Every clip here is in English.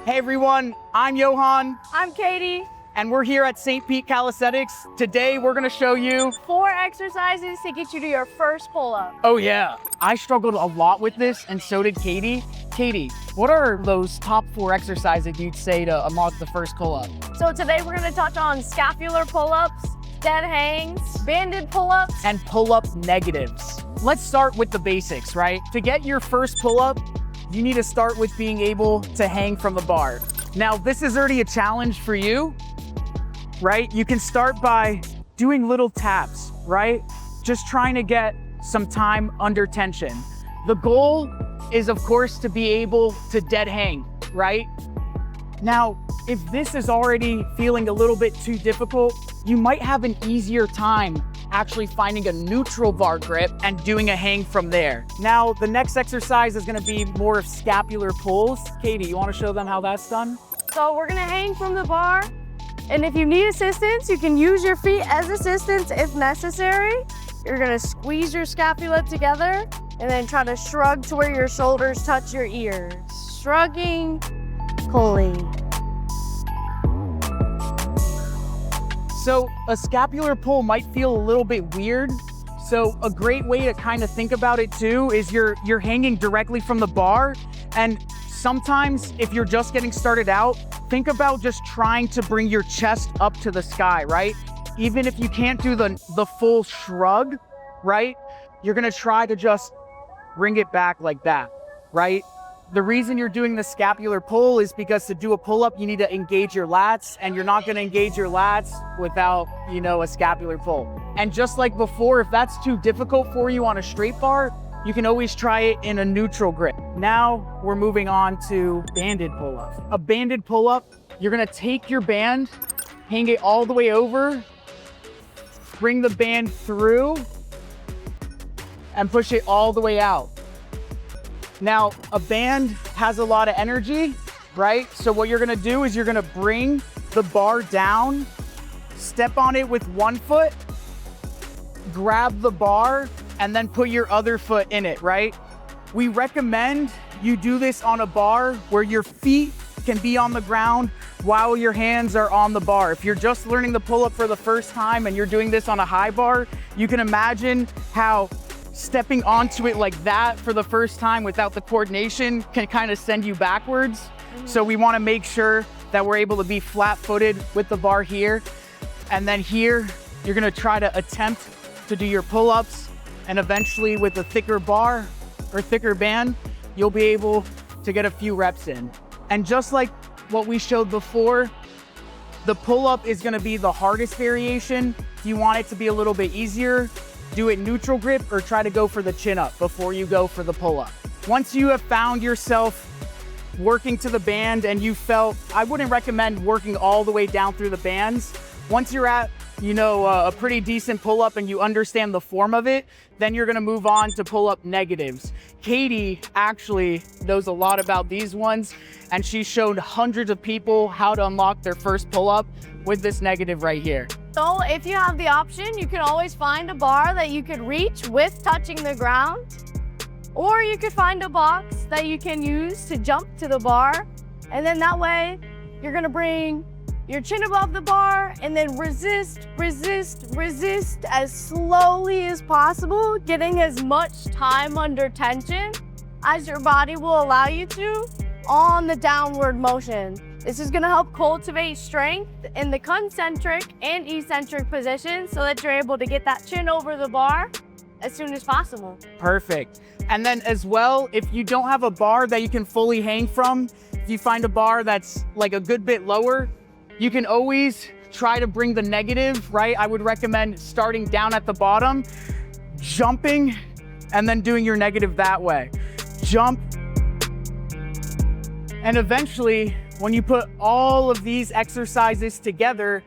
Hey everyone, I'm Yohan. I'm Katie. And we're here at Saint Pete Calisthenics. Today we're gonna show you 4 exercises to get you to your first pull-up. Oh yeah, I struggled a lot with this and so did Katie. Katie, what are those top 4 exercises you'd say to unlock the first pull-up? So today we're gonna touch on scapular pull-ups, dead hangs, banded pull-ups, and pull-up negatives. Let's start with the basics, right? To get your first pull-up, you need to start with being able to hang from the bar. Now, this is already a challenge for you, right? You can start by doing little taps, right? Just trying to get some time under tension. The goal is, of course, to be able to dead hang, right? Now, if this is already feeling a little bit too difficult, you might have an easier time actually finding a neutral bar grip and doing a hang from there. Now, the next exercise is gonna be more of scapular pulls. Katie, you wanna show them how that's done? So we're gonna hang from the bar, and if you need assistance, you can use your feet as assistance if necessary. You're gonna squeeze your scapula together and then try to shrug to where your shoulders touch your ears. Shrugging, pulling. So a scapular pull might feel a little bit weird. So a great way to kind of think about it too is you're hanging directly from the bar. And sometimes if you're just getting started out, think about just trying to bring your chest up to the sky, right? Even if you can't do the full shrug, right? You're gonna try to just bring it back like that, right? The reason you're doing the scapular pull is because to do a pull-up, you need to engage your lats, and you're not gonna engage your lats without, a scapular pull. And just like before, if that's too difficult for you on a straight bar, you can always try it in a neutral grip. Now we're moving on to banded pull-ups. A banded pull-up, you're gonna take your band, hang it all the way over, bring the band through, and push it all the way out. Now, a band has a lot of energy, right? So what you're gonna do is you're gonna bring the bar down, step on it with one foot, grab the bar, and then put your other foot in it, right? We recommend you do this on a bar where your feet can be on the ground while your hands are on the bar. If you're just learning the pull-up for the first time and you're doing this on a high bar, you can imagine how stepping onto it like that for the first time without the coordination can kind of send you backwards. So we want to make sure that we're able to be flat-footed with the bar here. And then here, you're going to try to attempt to do your pull-ups, and eventually with a thicker bar or thicker band, you'll be able to get a few reps in. And just like what we showed before, the pull-up is going to be the hardest variation. If you want it to be a little bit easier, do it neutral grip or try to go for the chin up before you go for the pull up. Once you have found yourself working to the band and you felt, I wouldn't recommend working all the way down through the bands. Once you're at, a pretty decent pull up and you understand the form of it, then you're gonna move on to pull up negatives. Katie actually knows a lot about these ones, and she showed hundreds of people how to unlock their first pull up with this negative right here. So if you have the option, you can always find a bar that you could reach with touching the ground, or you could find a box that you can use to jump to the bar. And then that way, you're gonna bring your chin above the bar and then resist as slowly as possible, getting as much time under tension as your body will allow you to on the downward motion. This is gonna help cultivate strength in the concentric and eccentric positions so that you're able to get that chin over the bar as soon as possible. Perfect. And then as well, if you don't have a bar that you can fully hang from, if you find a bar that's like a good bit lower, you can always try to bring the negative, right? I would recommend starting down at the bottom, jumping, and then doing your negative that way. Jump. And eventually, when you put all of these exercises together,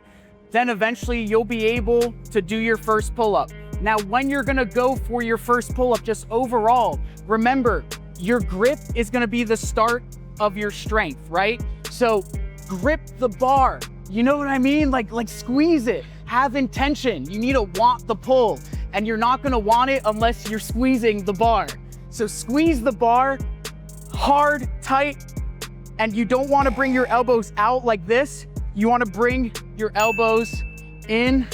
then eventually you'll be able to do your first pull-up. Now, when you're gonna go for your first pull-up, just overall, remember, your grip is gonna be the start of your strength, right? So grip the bar, you know what I mean? Like squeeze it, have intention. You need to want the pull, and you're not gonna want it unless you're squeezing the bar. So squeeze the bar, hard, tight, and you don't want to bring your elbows out like this. You want to bring your elbows in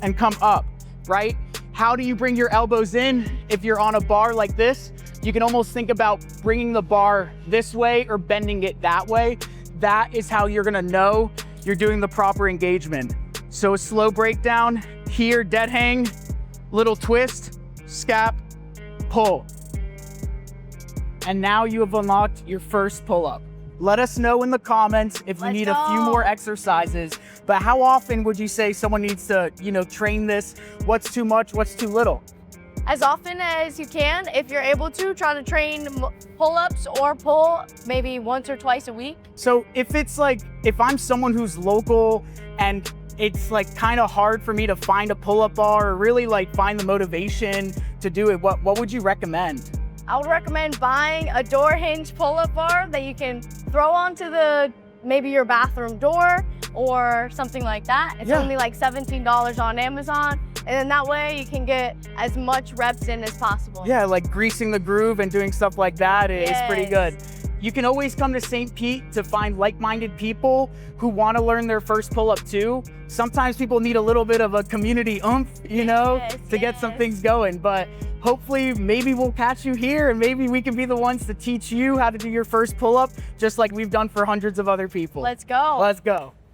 and come up, right? How do you bring your elbows in if you're on a bar like this? You can almost think about bringing the bar this way or bending it that way. That is how you're gonna know you're doing the proper engagement. So a slow breakdown here, dead hang, little twist, scap, pull. And now you have unlocked your first pull-up. Let us know in the comments if you need a few more exercises, but how often would you say someone needs to, train this? What's too much, what's too little? As often as you can. If you're able to, try to train pull-ups or pull maybe once or twice a week. So if I'm someone who's local and it's kind of hard for me to find a pull-up bar or really find the motivation to do it, what would you recommend? I would recommend buying a door hinge pull-up bar that you can throw onto maybe your bathroom door or something like that. It's only like $17 on Amazon. And then that way you can get as much reps in as possible. Yeah, like greasing the groove and doing stuff like that is pretty good. You can always come to Saint Pete to find like-minded people who want to learn their first pull-up too. Sometimes people need a little bit of a community oomph, to get some things going. But hopefully maybe we'll catch you here and maybe we can be the ones to teach you how to do your first pull-up just like we've done for hundreds of other people. Let's go. Let's go.